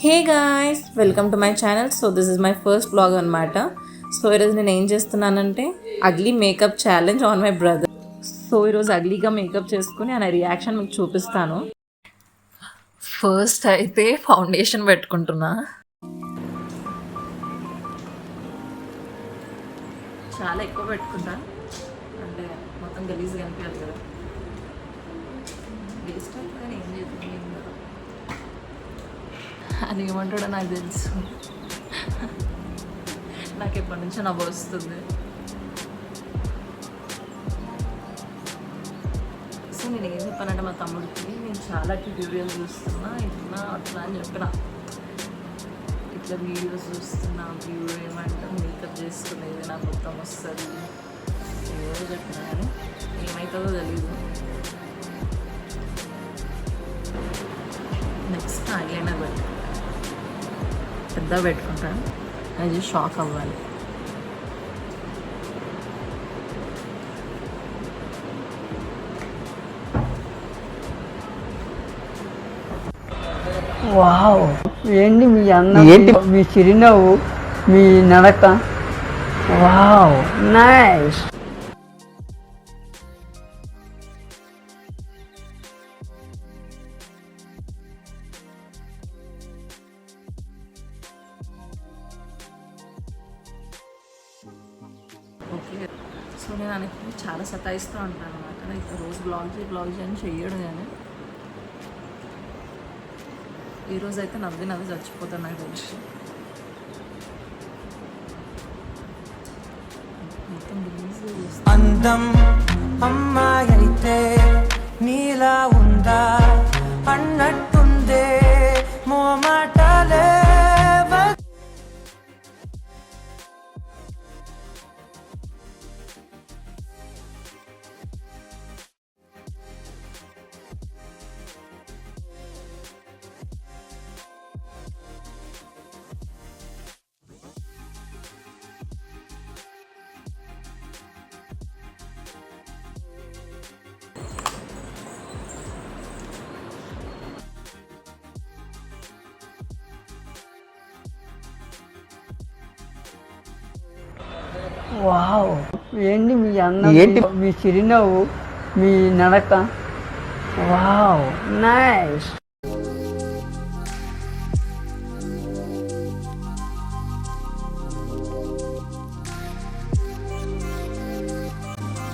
Hey guys, welcome to my channel. So this is my first blog అనమాట. So ఈరోజు నేను ఏం చేస్తున్నానంటే ugly makeup challenge on my brother. So ఈరోజు అగ్లీగా makeup చేసుకుని ఆయన రియాక్షన్ మీకు చూపిస్తాను. ఫస్ట్ అయితే ఫౌండేషన్ పెట్టుకుంటున్నా. చాలా ఎక్కువ పెట్టుకుంటా, అంటే మొత్తం గలీజ్గా అనిపించాలి కదా. వేస్ట్ అవుతుంది, ఏం చేస్తుంది అని ఏమంటాడో నాకు తెలుసు. నాకు ఎప్పటి నుంచో నవ్వు వస్తుంది. సో నేను ఏం చెప్పానంటే మా తమ్ముడికి నేను చాలా ట్యూటోరియల్ చూస్తున్నా, ఇట్లా అట్లా అని చెప్పిన. ఇట్లా వీడియోస్ చూస్తున్నా, వీడియో ఏమంటారు మేకప్ చేసుకునేది నాకు మొత్తం వస్తుంది ఏదో చెప్పినా, కానీ ఏమవుతుందో తెలీదు. నెక్స్ట్ ఐలైనర్ పెద్ద పెట్టుకుంటాను, అది షాక్ అవ్వాలి. వావ్, ఏంటి మీ అందం, ఏంటి మీ చిరునవ్వు, మీ నడక. Wow, nice. ఓకే, సో నేను ఆయనకి చాలా సతాయిస్తూ ఉంటాను అనమాట. నాకు రోజు బ్లాగ్ చేయని చెయ్యడు, కానీ ఈరోజు అయితే నవ్వి చచ్చిపోతాను నాకు తెలిసి. అందం అమ్మాయి అయితే నీలా ఉందా అన్నట్టుందే మోమాటలే. వావ్, ఏంటి మీ అందం, ఏంటి మీ చిరునవ్వు, మీ నడక. Wow, nice.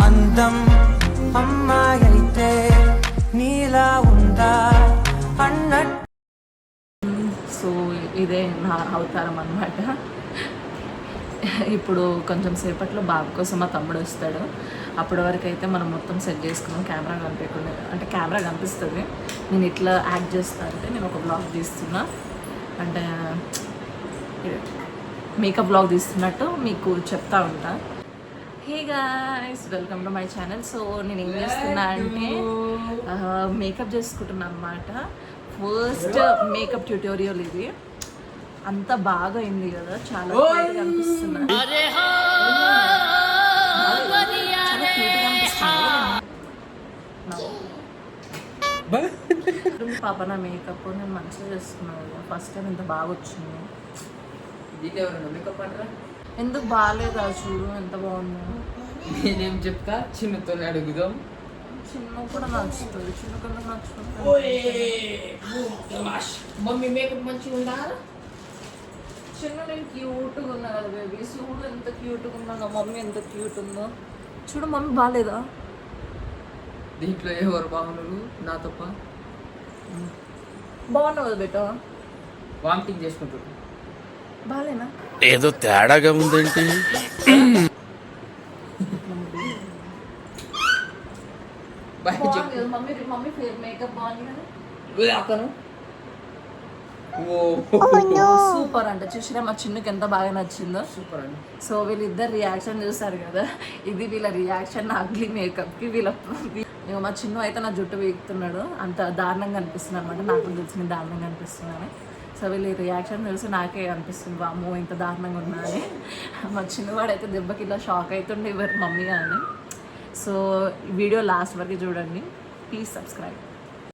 అందం అమ్మాయి అయితే నీలా ఉందా అన్నట్టు. సో ఇదే నా అవతారం అన్నమాట. ఇప్పుడు కొంచెం సేపట్లో బాబు కోసం మా తమ్ముడు వస్తాడు. అప్పటి వరకు అయితే మనం మొత్తం సెట్ చేసుకున్నాం, కెమెరా కనిపించకుండా. అంటే కెమెరా కనిపిస్తుంది, నేను ఇట్లా యాక్ట్ చేస్తా. అంటే నేను ఒక బ్లాగ్ తీస్తున్నా, అంటే మేకప్ బ్లాగ్ తీస్తున్నట్టు మీకు చెప్తా ఉంటా. Hey guys, welcome to my channel. So నేను ఏం చేస్తున్నా అంటే మేకప్ చేసుకుంటున్నా అనమాట. ఫస్ట్ మేకప్ ట్యూటోరియల్ ఇది. అంత బాగా అయింది కదా, చాలా అనిపిస్తుంది. పాప నా మేకప్ నేను మంచిగా చేస్తున్నాను కదా, ఫస్ట్ టైం ఇంత బాగా వచ్చింది. ఎందుకు బాగాలేదా, చూడు ఎంత బాగుందో. నేనేం చెప్తా, చిన్నతో అడుగుదాం. చిన్న కూడా నచ్చుతుంది, చిన్న కన్నా నచ్చుతుంది. మమ్మీ మేకప్ మంచిగా ఉందా? చిన్న నేను క్యూట్గా ఉన్నా కదా బేబీ, చూడు ఎంత క్యూట్గా ఉన్నా. మమ్మీ ఎంత క్యూట్ ఉందో చూడు. మమ్మీ బాగాలేదా? దీంట్లో ఎవరు బాగున్నారు, నా తప్ప? బాగున్నావు కదా బేట, వామిటింగ్ చేసుకుంటారు. బాగాలేనా? ఏదో తేడాగా ఉందేంటి? మమ్మీ మేకప్ బాగుంది కదా. సూపర్ అంట. చూసినా మా చిన్నకి ఎంత బాగా నచ్చిందో. సూపర్ అండి. సో వీళ్ళిద్దరు రియాక్షన్ చూస్తారు కదా, ఇది వీళ్ళ రియాక్షన్ నా అగ్లీ మేకప్కి. మా చిన్న అయితే నా జుట్టు వీగుతున్నాడు, అంత దారుణంగా అనిపిస్తుంది అనమాట. నాకు తెలిసిన దారుణంగా అనిపిస్తున్నాను. సో వీళ్ళ రియాక్షన్ తెలిసి నాకే అనిపిస్తుంది, వామ్మో ఇంత దారుణంగా ఉన్నా అని. మా చిన్నవాడైతే దెబ్బకి ఇలా షాక్ అవుతుండే ఎవరు మమ్మీ అని. సో వీడియో లాస్ట్ వరకు చూడండి, ప్లీజ్ సబ్స్క్రైబ్.